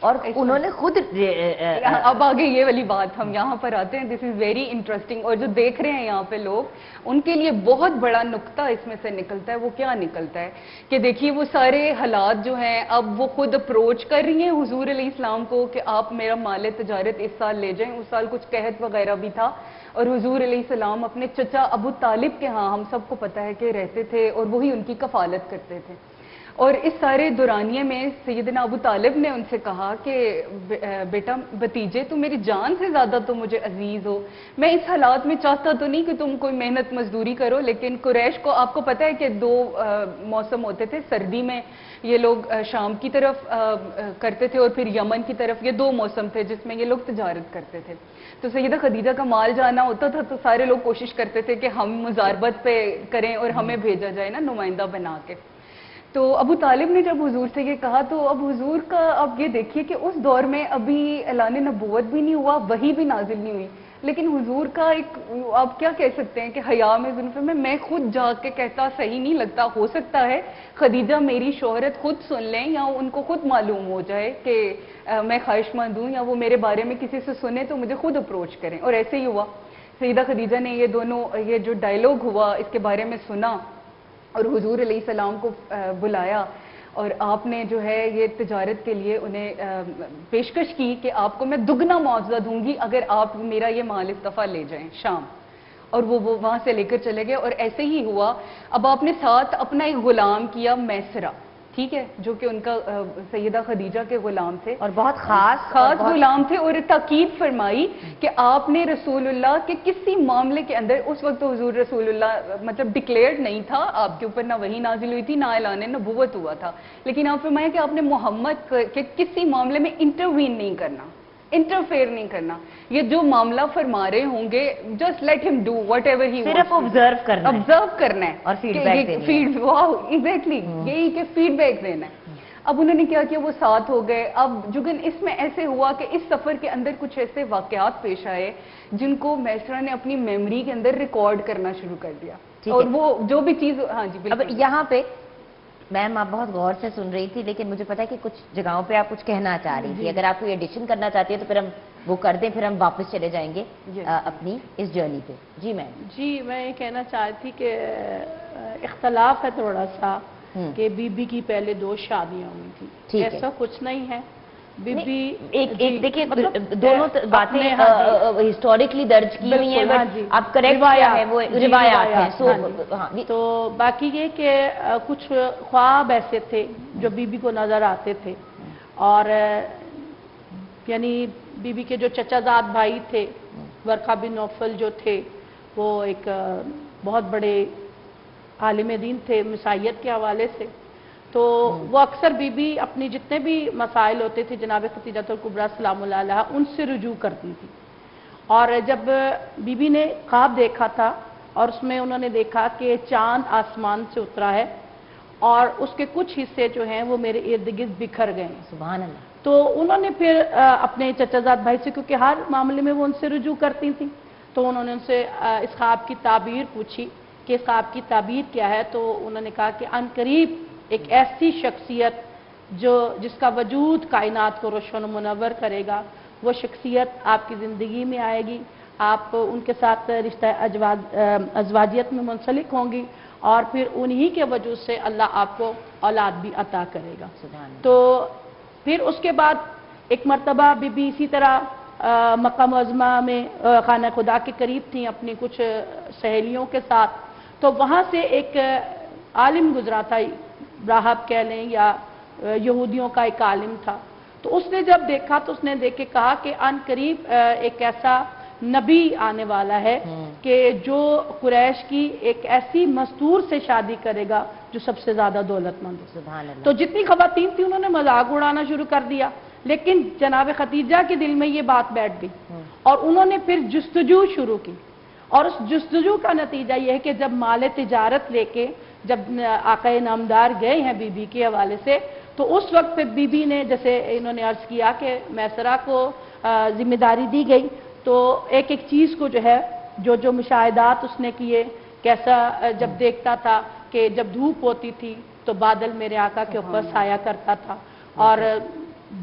[SPEAKER 2] اور انہوں نے خود
[SPEAKER 5] اب آگے یہ والی بات ہم یہاں پر آتے ہیں. دس از ویری انٹرسٹنگ. اور جو دیکھ رہے ہیں یہاں پہ لوگ, ان کے لیے بہت بڑا نقطہ اس میں سے نکلتا ہے. وہ کیا نکلتا ہے کہ دیکھیے وہ سارے حالات جو ہیں اب وہ خود اپروچ کر رہی ہیں حضور علیہ السلام کو کہ آپ میرا مال تجارت اس سال لے جائیں. اس سال کچھ قحط وغیرہ بھی تھا, اور حضور علیہ السلام اپنے چچا ابو طالب کے ہاں, ہم سب کو پتہ ہے کہ رہتے تھے, اور وہی ان کی کفالت کرتے تھے. اور اس سارے دورانیے میں سیدنا ابو طالب نے ان سے کہا کہ بیٹا بھتیجے تم میری جان سے زیادہ تو مجھے عزیز ہو. میں اس حالات میں چاہتا تو نہیں کہ تم کوئی محنت مزدوری کرو, لیکن قریش کو آپ کو پتہ ہے کہ 2 موسم ہوتے تھے. سردی میں یہ لوگ شام کی طرف کرتے تھے, اور پھر یمن کی طرف. یہ 2 موسم تھے جس میں یہ لوگ تجارت کرتے تھے. تو سیدہ خدیجہ کا مال جانا ہوتا تھا تو سارے لوگ کوشش کرتے تھے کہ ہم مزاربت پہ کریں اور ہمیں بھیجا جائے نا نمائندہ بنا کے. تو ابو طالب نے جب حضور سے یہ کہا تو اب حضور کا اب یہ دیکھیے کہ اس دور میں ابھی اعلان نبوت بھی نہیں ہوا, وحی بھی نازل نہیں ہوئی, لیکن حضور کا ایک آپ کیا کہہ سکتے ہیں کہ حیا میں زلفے میں خود جا کے کہتا صحیح نہیں لگتا. ہو سکتا ہے خدیجہ میری شہرت خود سن لیں یا ان کو خود معلوم ہو جائے کہ میں خواہش مند ہوں, یا وہ میرے بارے میں کسی سے سنے تو مجھے خود اپروچ کریں. اور ایسے ہی ہوا. سیدہ خدیجہ نے یہ جو ڈائلاگ ہوا اس کے بارے میں سنا, اور حضور علیہ السلام کو بلایا, اور آپ نے جو ہے یہ تجارت کے لیے انہیں پیشکش کی کہ آپ کو میں دگنا معاوضہ دوں گی اگر آپ میرا یہ مال اس دفعہ لے جائیں شام. اور وہ وہاں سے لے کر چلے گئے. اور ایسے ہی ہوا. اب آپ نے ساتھ اپنا ایک غلام کیا میسرہ, ٹھیک ہے, جو کہ ان کا سیدہ خدیجہ کے غلام تھے,
[SPEAKER 2] اور بہت خاص
[SPEAKER 5] غلام تھے. اور تاکید فرمائی کہ آپ نے رسول اللہ کے کسی معاملے کے اندر, اس وقت تو حضور رسول اللہ مطلب ڈکلیئرڈ نہیں تھا آپ کے اوپر, نہ وہی نازل ہوئی تھی نہ اعلان نبوت ہوا تھا, لیکن آپ فرمایا کہ آپ نے محمد کے کسی معاملے میں انٹروین نہیں کرنا, انٹرفیئر نہیں کرنا. یہ جو معاملہ فرما رہے ہوں گے جسٹ لیٹ ہم ڈو وٹ ایور ہی,
[SPEAKER 2] صرف آبزرو کرنا ہے
[SPEAKER 5] اور
[SPEAKER 2] فیڈ بیک دینا ہے.
[SPEAKER 5] واو ایگزیکٹلی یہی کہ فیڈ بیک دینا ہے. اب انہوں نے کیا کیا, وہ ساتھ ہو گئے. اب جگن اس میں ایسے ہوا کہ اس سفر کے اندر کچھ ایسے واقعات پیش آئے جن کو میسرہ نے اپنی میموری کے اندر ریکارڈ کرنا شروع کر دیا. اور وہ جو بھی چیز, ہاں جی بالکل.
[SPEAKER 2] اب یہاں پہ میم آپ بہت غور سے سن رہی تھی, لیکن مجھے پتا ہے کہ کچھ جگہوں پہ آپ کچھ کہنا چاہ رہی تھی. اگر آپ کوئی ایڈیشن کرنا چاہتی ہے تو پھر ہم وہ کر دیں, پھر ہم واپس چلے جائیں گے اپنی اس جرنی پہ. جی میم.
[SPEAKER 4] جی میں یہ کہنا چاہتی تھی کہ اختلاف ہے تھوڑا سا کہ بی بی کی پہلے 2 شادیاں ہوئی تھی, ایسا کچھ نہیں ہے. بی بی
[SPEAKER 2] ایک دیکھیں دونوں باتیں ہسٹوریکلی درج کی ہوئی ہیں, آپ کریکٹ ہیں, وہ روایات ہیں.
[SPEAKER 4] تو باقی یہ کہ کچھ خواب ایسے تھے جو بی بی کو نظر آتے تھے, اور یعنی بی بی کے جو چچا زاد بھائی تھے ورقہ بن نوفل جو تھے, وہ ایک بہت بڑے عالم دین تھے مسیحیت کے حوالے سے. تو وہ اکثر بی بی اپنی جتنے بھی مسائل ہوتے تھے جناب خدیجہ الکبریٰ سلام اللہ علیہا ان سے رجوع کرتی تھی. اور جب بی بی نے خواب دیکھا تھا اور اس میں انہوں نے دیکھا کہ چاند آسمان سے اترا ہے اور اس کے کچھ حصے جو ہیں وہ میرے ارد گرد بکھر گئے ہیں.
[SPEAKER 2] سبحان اللہ.
[SPEAKER 4] تو انہوں نے پھر اپنے چچا زاد بھائی سے, کیونکہ ہر معاملے میں وہ ان سے رجوع کرتی تھیں, تو انہوں نے ان سے اس خواب کی تعبیر پوچھی کہ اس خواب کی تعبیر کیا ہے. تو انہوں نے کہا کہ عن قریب ایک ایسی شخصیت جس کا وجود کائنات کو روشن و منور کرے گا, وہ شخصیت آپ کی زندگی میں آئے گی, آپ ان کے ساتھ رشتہ ازواجیت میں منسلک ہوں گی, اور پھر انہی کے وجود سے اللہ آپ کو اولاد بھی عطا کرے گا. تو پھر اس کے بعد ایک مرتبہ بی بی اسی طرح مکہ معظمہ میں خانہ خدا کے قریب تھیں اپنی کچھ سہیلیوں کے ساتھ. تو وہاں سے ایک عالم گزرا تھا, راہب کہہ لیں یا یہودیوں کا ایک عالم تھا. تو اس نے جب دیکھا تو اس نے دیکھ کے کہا کہ عن قریب ایک ایسا نبی آنے والا ہے کہ جو قریش کی ایک ایسی مستور سے شادی کرے گا جو سب سے زیادہ دولت مند ہے.
[SPEAKER 2] سبحان اللہ.
[SPEAKER 4] تو جتنی خواتین تھی انہوں نے مذاق اڑانا شروع کر دیا, لیکن جناب خدیجہ کے دل میں یہ بات بیٹھ گئی اور انہوں نے پھر جستجو شروع کی. اور اس جستجو کا نتیجہ یہ ہے کہ جب مال تجارت لے کے جب آقا نامدار گئے ہیں بی بی کے حوالے سے, تو اس وقت پہ بی بی نے, جیسے انہوں نے عرض کیا کہ میسرہ کو ذمہ داری دی گئی, تو ایک ایک چیز کو جو ہے جو مشاہدات اس نے کیے, کیسا جب دیکھتا تھا کہ جب دھوپ ہوتی تھی تو بادل میرے آقا کے اوپر سایہ کرتا تھا, اور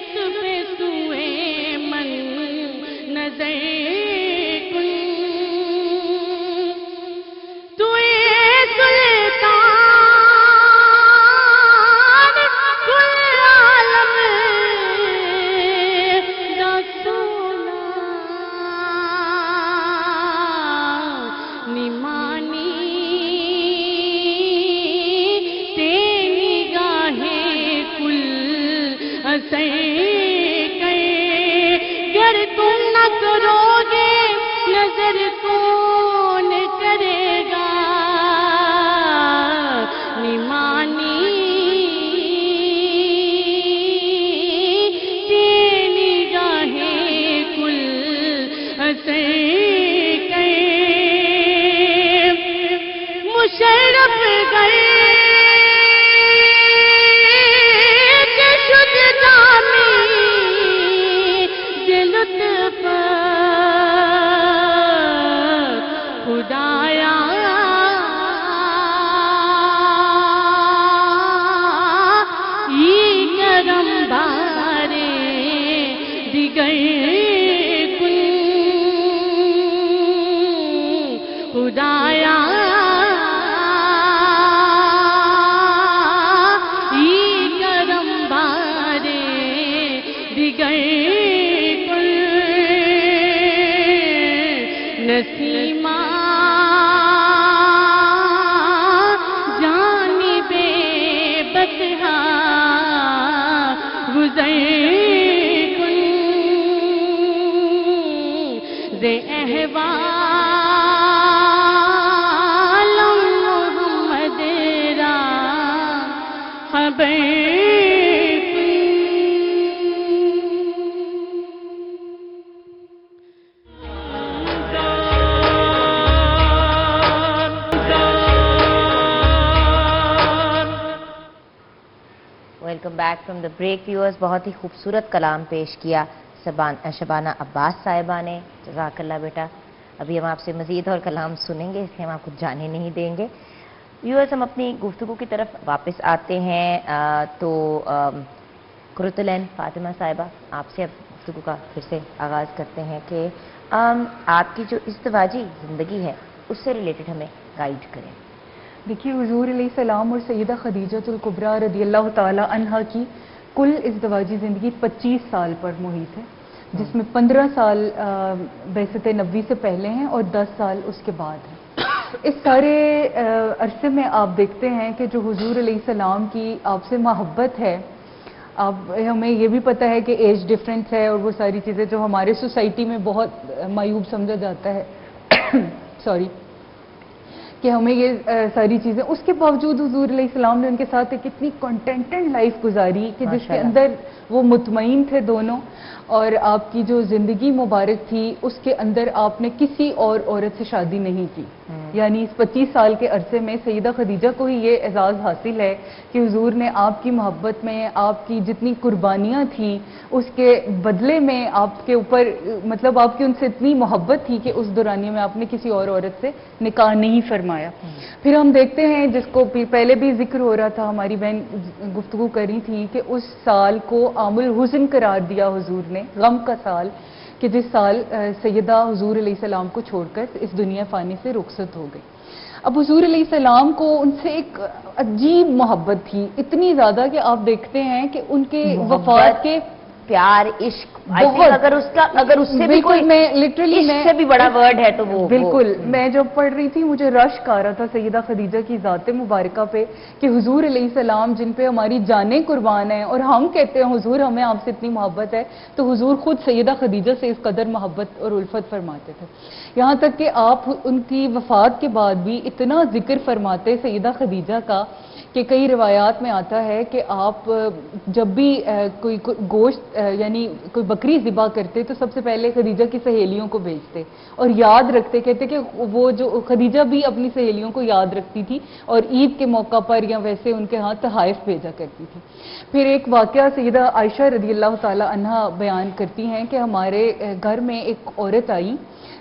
[SPEAKER 6] رتبے سوئے من نظر کن تو سلطان کل عالم دا سونا نمانی تیری گاہیں کل اثر گر تم نہ کرو گے نظر کون کرے گا نمانی تیری گاہیں کل اثر مشرف گئے خدایا یہ کرم بارے دیگر کن خدایا یہ کرم بارے دیگر کن نسیمہ جانب بطحا گزر کن زِ احوال محمد را خبر
[SPEAKER 2] welcome back from the break viewers. بہت ہی خوبصورت کلام پیش کیا شبانہ عباس صاحبہ نے. جزاک اللہ بیٹا. ابھی ہم آپ سے مزید اور کلام سنیں گے، اس لیے ہم آپ کو جانے نہیں دیں گے. ویورز ہم اپنی گفتگو کی طرف واپس آتے ہیں. تو قرۃ العین فاطمہ صاحبہ آپ سے اب گفتگو کا پھر سے آغاز کرتے ہیں کہ آپ کی جو ازدواجی زندگی ہے اس سے ریلیٹڈ ہمیں گائیڈ کریں.
[SPEAKER 5] دیکھیے حضور علیہ السلام اور سیدہ خدیجہ الکبریٰ رضی اللہ تعالی عنہا کی کل ازدواجی زندگی 25 سال پر محیط ہے، جس میں 15 سال بعثت نبوی سے پہلے ہیں اور 10 سال اس کے بعد ہیں. اس سارے عرصے میں آپ دیکھتے ہیں کہ جو حضور علیہ السلام کی آپ سے محبت ہے، اب ہمیں یہ بھی پتہ ہے کہ ایج ڈفرینس ہے اور وہ ساری چیزیں جو ہمارے سوسائٹی میں بہت معیوب سمجھا جاتا ہے سوری کہ ہمیں یہ ساری چیزیں، اس کے باوجود حضور علیہ السلام نے ان کے ساتھ ایک اتنی کنٹینٹڈ لائف گزاری کہ جس کے اندر وہ مطمئن تھے دونوں، اور آپ کی جو زندگی مبارک تھی اس کے اندر آپ نے کسی اور عورت سے شادی نہیں کی. یعنی اس 25 سال کے عرصے میں سیدہ خدیجہ کو ہی یہ اعزاز حاصل ہے کہ حضور نے آپ کی محبت میں آپ کی جتنی قربانیاں تھیں اس کے بدلے میں آپ کے اوپر مطلب آپ کی ان سے اتنی محبت تھی کہ اس دورانیے میں آپ نے کسی اور عورت سے نکاح نہیں فرمایا. پھر ہم دیکھتے ہیں جس کو پہلے بھی ذکر ہو رہا تھا، ہماری بہن گفتگو کر رہی تھی کہ اس سال کو عام الحزن قرار دیا حضور نے، غم کا سال، کہ جس سال سیدہ حضور علیہ السلام کو چھوڑ کر اس دنیا فانی سے رخصت ہو گئی. اب حضور علیہ السلام کو ان سے ایک عجیب محبت تھی، اتنی زیادہ کہ آپ دیکھتے ہیں کہ ان کے وفات کے
[SPEAKER 2] پیار عشق اگر اس سے بھی کوئی
[SPEAKER 5] میں لٹرلی
[SPEAKER 2] عشق سے بھی بڑا ورڈ ہے تو وہ
[SPEAKER 5] بالکل. میں جب پڑھ رہی تھی مجھے رشک آ رہا تھا سیدہ خدیجہ کی ذات مبارکہ پہ کہ حضور علیہ السلام جن پہ ہماری جانیں قربان ہیں، اور ہم کہتے ہیں حضور ہمیں آپ سے اتنی محبت ہے، تو حضور خود سیدہ خدیجہ سے اس قدر محبت اور الفت فرماتے تھے. یہاں تک کہ آپ ان کی وفات کے بعد بھی اتنا ذکر فرماتے سیدہ خدیجہ کا کہ کئی روایات میں آتا ہے کہ آپ جب بھی کوئی گوشت یعنی کوئی بکری ذبح کرتے تو سب سے پہلے خدیجہ کی سہیلیوں کو بھیجتے اور یاد رکھتے، کہتے کہ وہ جو خدیجہ بھی اپنی سہیلیوں کو یاد رکھتی تھی اور عید کے موقع پر یا ویسے ان کے ہاں تحائف بھیجا کرتی تھی. پھر ایک واقعہ سیدہ عائشہ رضی اللہ تعالی عنہا بیان کرتی ہیں کہ ہمارے گھر میں ایک عورت آئی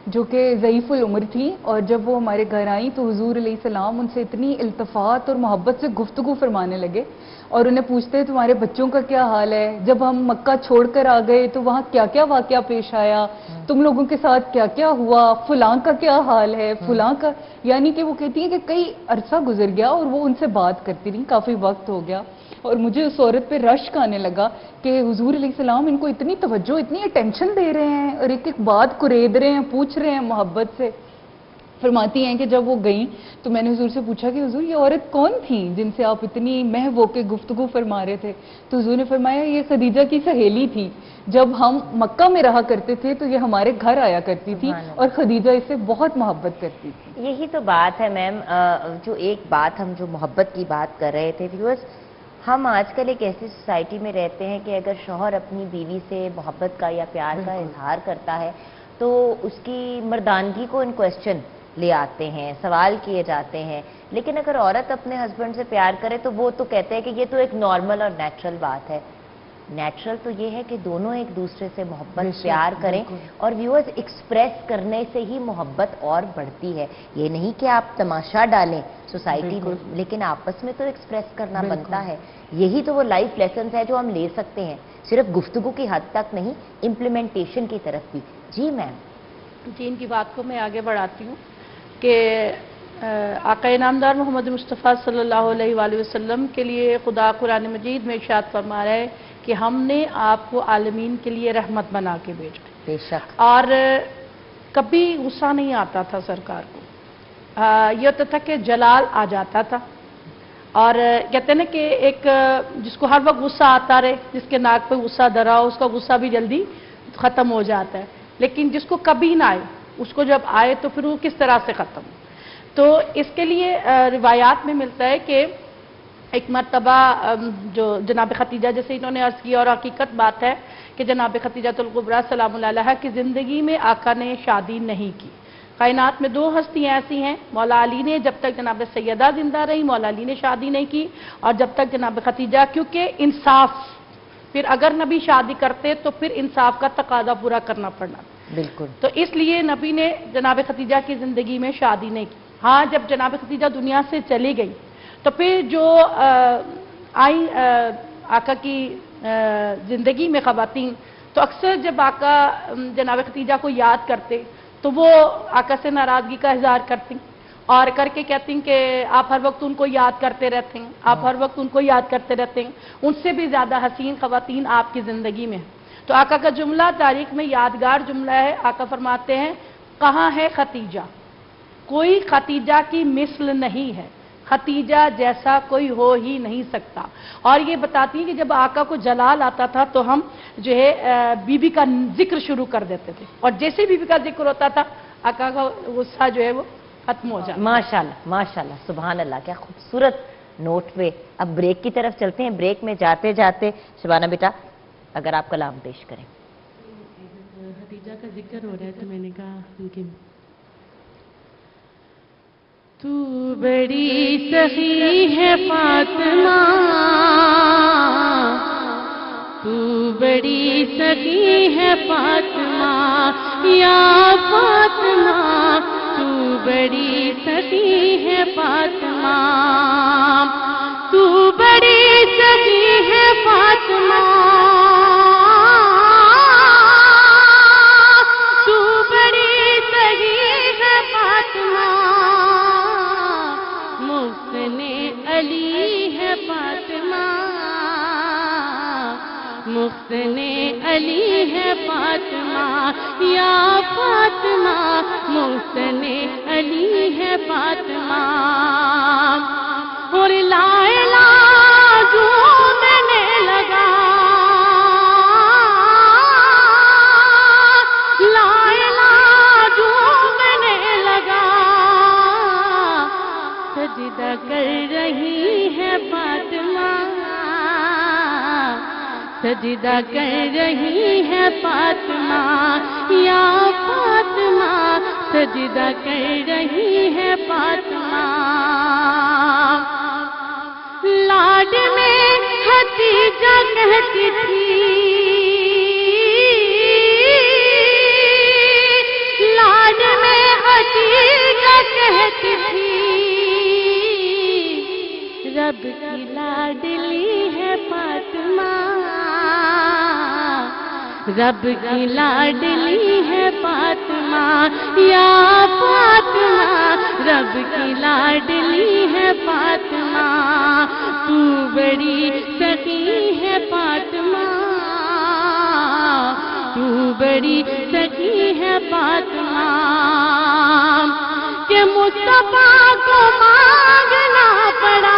[SPEAKER 5] جو کہ ضعیف العمر تھی، اور جب وہ ہمارے گھر آئیں تو حضور علیہ السلام ان سے اتنی التفات اور محبت سے گفتگو فرمانے لگے اور انہیں پوچھتے ہیں تمہارے بچوں کا کیا حال ہے، جب ہم مکہ چھوڑ کر آ گئے تو وہاں کیا کیا واقعہ پیش آیا، تم لوگوں کے ساتھ کیا کیا ہوا، فلاں کا کیا حال ہے، فلاں کا، یعنی کہ وہ کہتی ہیں کہ کئی عرصہ گزر گیا اور وہ ان سے بات کرتی رہی، کافی وقت ہو گیا، اور مجھے اس عورت پہ رشک آنے لگا کہ حضور علیہ السلام ان کو اتنی توجہ، اتنی اٹینشن دے رہے ہیں اور ایک ایک بات کرید رہے ہیں، پوچھ رہے ہیں محبت سے۔ فرماتی ہیں کہ جب وہ گئیں تو میں نے حضور سے پوچھا کہ حضور یہ عورت کون تھی جن سے آپ اتنی محو کے گفتگو فرما رہے تھے؟ تو حضور نے فرمایا یہ خدیجہ کی سہیلی تھی، جب ہم مکہ میں رہا کرتے تھے تو یہ ہمارے گھر آیا کرتی تھی اور خدیجہ اس سے بہت محبت کرتی تھی۔
[SPEAKER 2] یہی تو بات ہے میم، جو ایک بات ہم جو محبت کی بات کر رہے تھے ویورز، ہم آج کل ایک ایسی سوسائٹی میں رہتے ہیں کہ اگر شوہر اپنی بیوی سے محبت کا یا پیار کا اظہار کرتا ہے تو اس کی مردانگی کو ان کوسچن لے آتے ہیں، سوال کیے جاتے ہیں، لیکن اگر عورت اپنے ہسبینڈ سے پیار کرے تو وہ تو کہتے ہیں کہ یہ تو ایک نارمل اور نیچرل بات ہے۔ نیچرل تو یہ ہے کہ دونوں ایک دوسرے سے محبت پیار کریں، اور ویورز ایکسپریس کرنے سے ہی محبت اور بڑھتی ہے۔ یہ نہیں کہ آپ تماشا ڈالیں سوسائٹی میں، لیکن آپس میں تو ایکسپریس کرنا بنتا ہے۔ یہی تو وہ لائف لیسنز ہے جو ہم لے سکتے ہیں، صرف گفتگو کی حد تک نہیں، امپلیمنٹیشن کی طرف بھی۔ جی میم۔
[SPEAKER 4] جی، ان کی بات کو میں آگے بڑھاتی ہوں کہ آقا نامدار محمد مصطفیٰ صلی اللہ علیہ وآلہ وسلم کے لیے خدا قرآن مجید میں ارشاد فرما رہا ہے کہ ہم نے آپ کو عالمین کے لیے رحمت بنا کے بھیجا۔
[SPEAKER 2] بے شک۔
[SPEAKER 4] اور کبھی غصہ نہیں آتا تھا سرکار کو، یہ ہوتا تھا کہ جلال آ جاتا تھا، اور کہتے ہیں نا کہ ایک جس کو ہر وقت غصہ آتا رہے، جس کے ناک پہ غصہ دھرا ہو، اس کا غصہ بھی جلدی ختم ہو جاتا ہے، لیکن جس کو کبھی نہ آئے اس کو جب آئے تو پھر وہ کس طرح سے ختم ہو۔ تو اس کے لیے روایات میں ملتا ہے کہ ایک مرتبہ جو جناب خدیجہ، جیسے انہوں نے عرض کیا اور حقیقت بات ہے کہ جناب خدیجہ الکبریٰ سلام اللہ علیہا کی زندگی میں آقا نے شادی نہیں کی۔ کائنات میں دو ہستیاں ایسی ہیں، مولا علی نے جب تک جناب سیدہ زندہ رہی مولا علی نے شادی نہیں کی، اور جب تک جناب خدیجہ، کیونکہ انصاف، پھر اگر نبی شادی کرتے تو پھر انصاف کا تقاضا پورا کرنا پڑنا،
[SPEAKER 2] بالکل،
[SPEAKER 4] تو اس لیے نبی نے جناب خدیجہ کی زندگی میں شادی نہیں کی۔ ہاں، جب جناب خدیجہ دنیا سے چلی گئی تو پھر جو آئی آقا کی زندگی میں خواتین، تو اکثر جب آقا جناب خدیجہ کو یاد کرتے تو وہ آقا سے ناراضگی کا اظہار کرتی اور کر کے کہتی ہیں کہ آپ ہر وقت ان کو یاد کرتے رہتے ہیں، آپ ہر وقت ان کو یاد کرتے رہتے ہیں، ان سے بھی زیادہ حسین خواتین آپ کی زندگی میں ہیں۔ تو آقا کا جملہ تاریخ میں یادگار جملہ ہے، آقا فرماتے ہیں کہاں ہے ختیجہ، کوئی ختیجہ کی مثل نہیں ہے، ختیجہ جیسا کوئی ہو ہی نہیں سکتا۔ اور یہ بتاتی ہیں کہ جب آقا کو جلال آتا تھا تو ہم جو ہے بی بی کا ذکر شروع کر دیتے تھے، اور جیسے بی بی کا ذکر ہوتا تھا آقا کا غصہ جو ہے وہ ختم ہو جاتا۔
[SPEAKER 2] ماشاءاللہ ماشاءاللہ، سبحان اللہ، کیا خوبصورت نوٹ پہ اب بریک کی طرف چلتے ہیں۔ بریک میں جاتے جاتے شبانہ بیٹا اگر آپ کلام پیش کریں۔
[SPEAKER 6] خدیجہ کا ذکر ہو رہا ہے تو میں نے کہا کہ تو بڑی سخی ہے فاطمہ، تو بڑی سخی ہے فاطمہ، یا فاطمہ تو بڑی سخی ہے فاطمہ، تو بڑی سخی ہے فاطمہ، تو بڑی سخی ہے فاطمہ، محسن علی ہے فاطمہ، محسن علی ہے فاطمہ، یا فاطمہ محسن علی ہے فاطمہ، اور لا الہ جو میں نے لگا، لا الہ جو میں نے لگا، سجدہ کر رہی ہے فاطمہ، سجدہ کر رہی ہے فاطمہ، یا فاطمہ سجدہ کر رہی ہے فاطمہ، لاڈ میں خدیجہ کہتی تھی، لاڈ میں خدیجہ کہتی تھی، رب کی لاڈلی رب کی لاڈلی ہے فاطمہ یا فاطمہ، رب کی لاڈلی ہے فاطمہ، تو بڑی سخی ہے فاطمہ، تو بڑی سخی ہے فاطمہ، کہ مصطفیٰ کو مانگنا پڑا،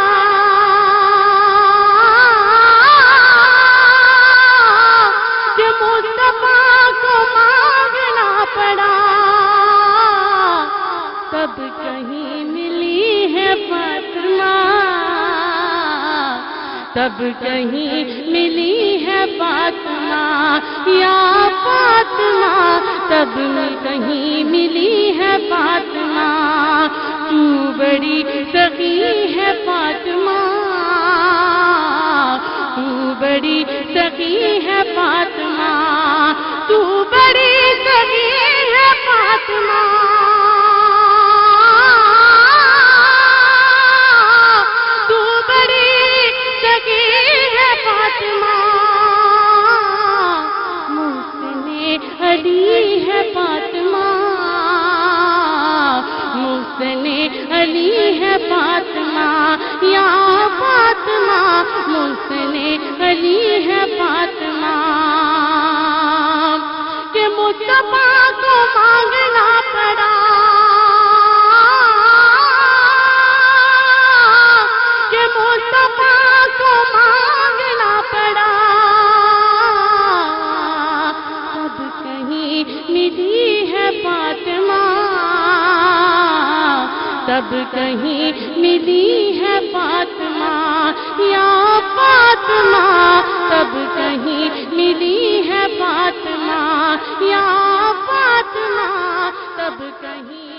[SPEAKER 6] کہ مصطفیٰ کو مانگنا پڑا، تب کہیں ملی ہے فاطمہ، تب کہیں ملی ہے فاطمہ یا فاطمہ، تب کہیں ملی ہے فاطمہ، تو بڑی سخی ہے فاطمہ، تو بڑی سخی ہے فاطمہ، تو بڑی سخی ہے فاطمہ، تو بڑی سخی ہے فاطمہ، محسن علی ہے فاطمہ، محسن علی ہے فاطمہ یا فاطمہ، محسن علی ہے فاطمہ، کہ مصطفیٰ کو مانگنا پڑا، کہ مصطفیٰ کو مانگنا پڑا، تب کہیں ملی ہے فاطمہ، تب کہیں ملی ہے فاطمہ یا فاطمہ، تب کہیں ملی ہے فاطمہ یا فاطمہ، تب کہیں